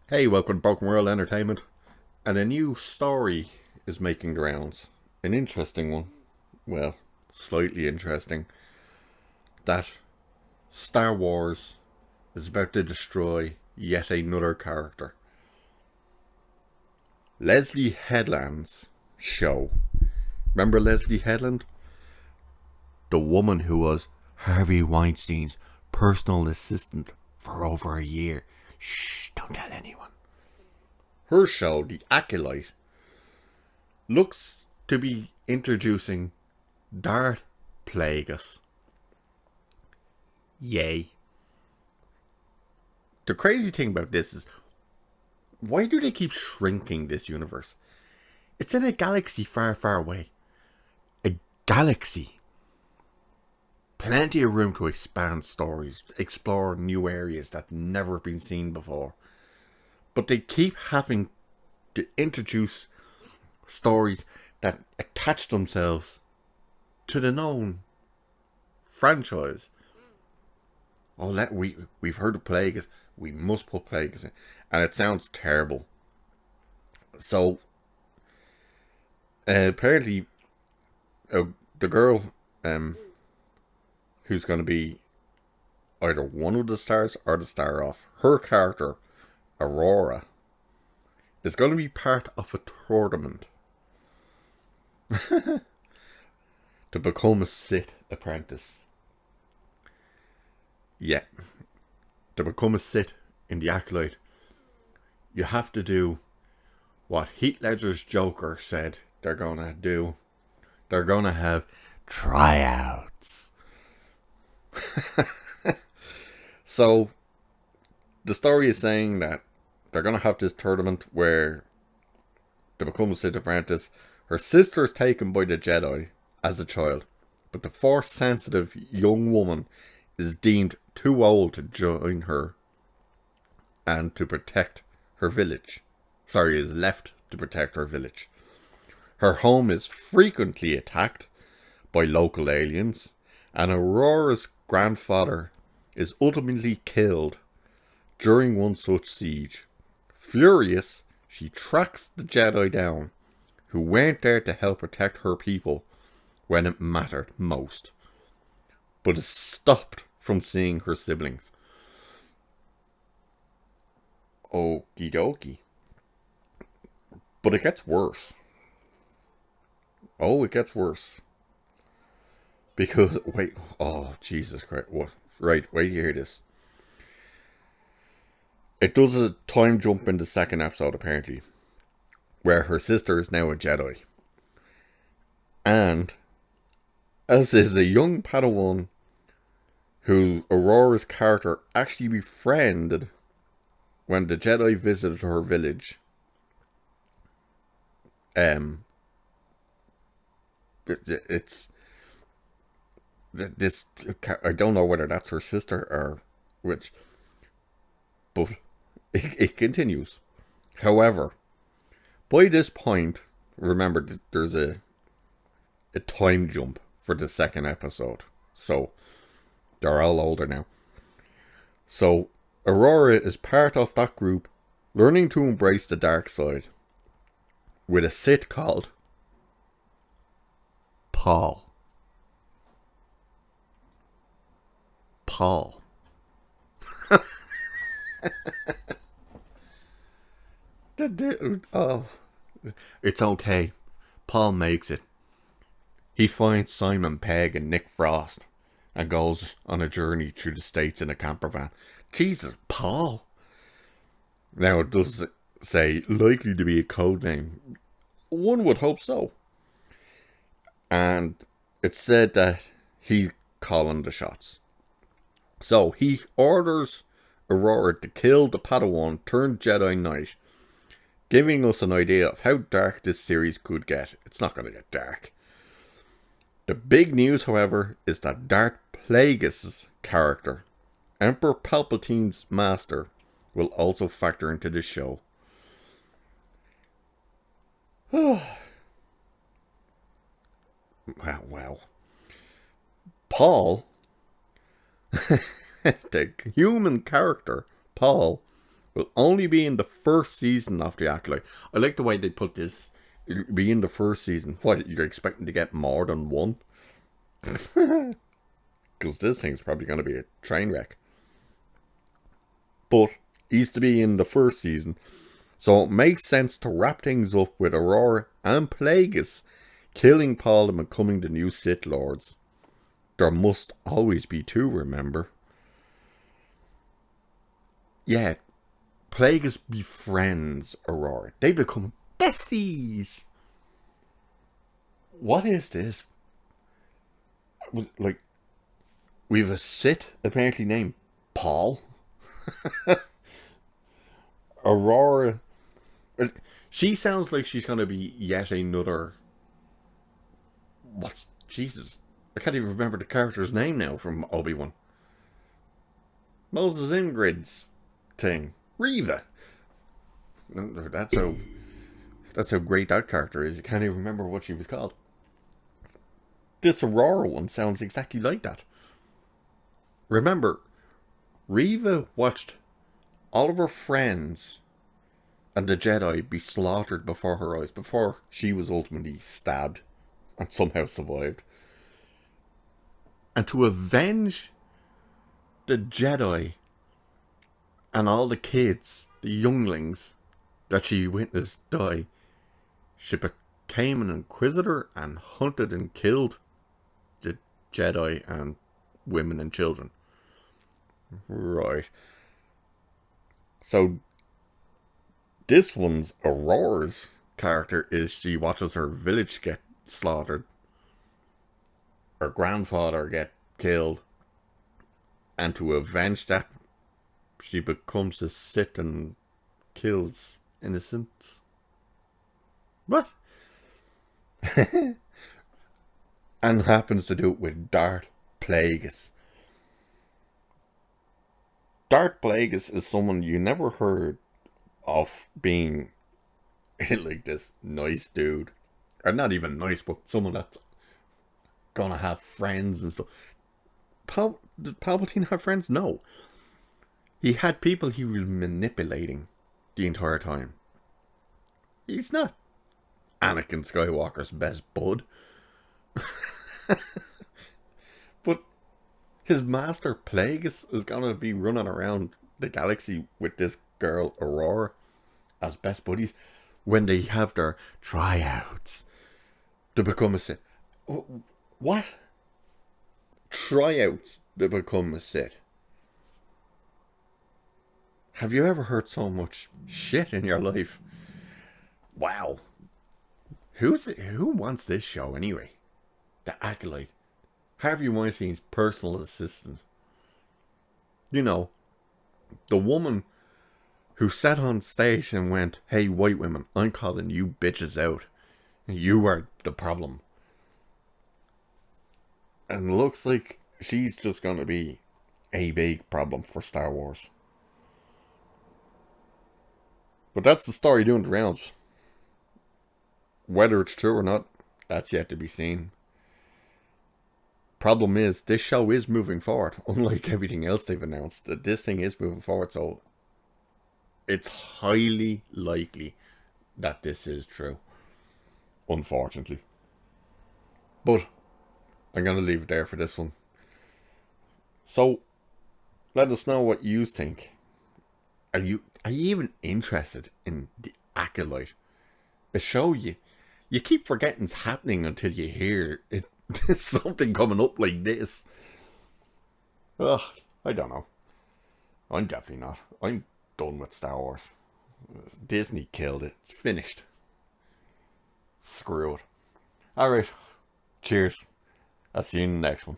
Hey, welcome to Broken World Entertainment. And a new story is making the rounds. An interesting one. Well, slightly interesting. That Star Wars is about to destroy yet another character. Leslie Headland's show. Remember Leslie Headland? The woman who was Harvey Weinstein's personal assistant for over a year. Shh, don't tell anyone. Her show, The Acolyte, looks to be introducing Darth Plagueis. Yay. The crazy thing about this is, why do they keep shrinking this universe? It's in a galaxy far, far away. A galaxy. Plenty of room to expand stories, explore new areas that never been seen before. But they keep having to introduce stories that attach themselves to the known franchise. We've heard of Plagueis, we must put Plagueis in, and it sounds terrible. So apparently, the girl who's going to be either one of the stars or the star off, her character Aurora, is going to be part of a tournament to become a Sith apprentice. Yeah, to become a Sith in the Acolyte, you have to do what Heath Ledger's Joker said they're going to do. They're going to have tryouts. So, the story is saying that they're going to have this tournament where to become a Sith apprentice, her sister is taken by the Jedi as a child, but the Force-sensitive young woman is deemed too old to join her and to protect her village. Is left to protect her village. Her home is frequently attacked by local aliens, and Aurora's grandfather is ultimately killed during one such siege. Furious, she tracks the Jedi down, who weren't there to help protect her people when it mattered most, but is stopped from seeing her siblings. Okie dokie. But it gets worse. Oh, it gets worse. Because, Jesus Christ. What? Right, wait, you hear this. It does a time jump in the second episode, apparently, where her sister is now a Jedi. And, as is a young Padawan who Aurora's character actually befriended when the Jedi visited her village. It's this. I don't know whether that's her sister or which, but it continues. However, by this point, remember there's a time jump for the second episode, so they're all older now. So Aurora is part of that group, learning to embrace the dark side with a Sith called Paul. Paul. Oh, it's okay. Paul makes it. He finds Simon Pegg and Nick Frost and goes on a journey through the States in a camper van. Jesus, Paul. Now it does say likely to be a code name. One would hope so. And it's said that he's calling the shots. So he orders Aurora to kill the Padawan turned Jedi Knight, giving us an idea of how dark this series could get. It's not going to get dark. The big news, however, is that Darth Plagueis' character, Emperor Palpatine's master, will also factor into this show. Wow. Paul, the human character, Paul, will only be in the first season of The Acolyte. I like the way they put this. It'll be in the first season. What, you're expecting to get more than one? Because this thing's probably going to be a train wreck. But he's to be in the first season. So it makes sense to wrap things up with Aurora and Plagueis killing Paul and becoming the new Sith Lords. There must always be two, remember? Yeah, Plagueis befriends Aurora. They become besties. What is this? Like, we've a Sith apparently named Paul. Aurora. She sounds like she's going to be yet another. What's. Jesus. I can't even remember the character's name now from Obi-Wan. Moses Ingrid's thing. Reva. That's how great that character is. You can't even remember what she was called. This Aurora one sounds exactly like that. Remember, Reva watched all of her friends and the Jedi be slaughtered before her eyes, before she was ultimately stabbed and somehow survived. And to avenge the Jedi and all the kids, the younglings that she witnessed die, she became an Inquisitor and hunted and killed the Jedi and women and children. Right. So this one's Aurora's character is she watches her village get slaughtered, her grandfather get killed, and to avenge that, she becomes a Sith and kills innocents. What? And happens to do it with Darth Plagueis. Darth Plagueis is someone you never heard of being like this nice dude. Or not even nice, but someone that's gonna have friends and stuff. Did Palpatine have friends? No. He had people he was manipulating the entire time. He's not Anakin Skywalker's best bud. But his master Plagueis is gonna be running around the galaxy with this girl Aurora as best buddies when they have their tryouts to become a Sith. What? Tryouts to become a Sith? Have you ever heard so much shit in your life? Wow. Who wants this show anyway? The Acolyte. Harvey Weinstein's personal assistant. You know, the woman who sat on stage and went, "Hey, white women, I'm calling you bitches out. You are the problem." And it looks like she's just going to be a big problem for Star Wars. But that's the story doing the rounds. Whether it's true or not, that's yet to be seen. Problem is, this show is moving forward. Unlike everything else they've announced, that this thing is moving forward, so it's highly likely that this is true. Unfortunately. But I'm going to leave it there for this one. So, let us know what you think. Are you even interested in The Acolyte? A show you keep forgetting it's happening until you hear it. There's something coming up like this. Ugh, I don't know. I'm definitely not. I'm done with Star Wars. Disney killed it. It's finished. Screw it. Alright. Cheers. I'll see you in the next one.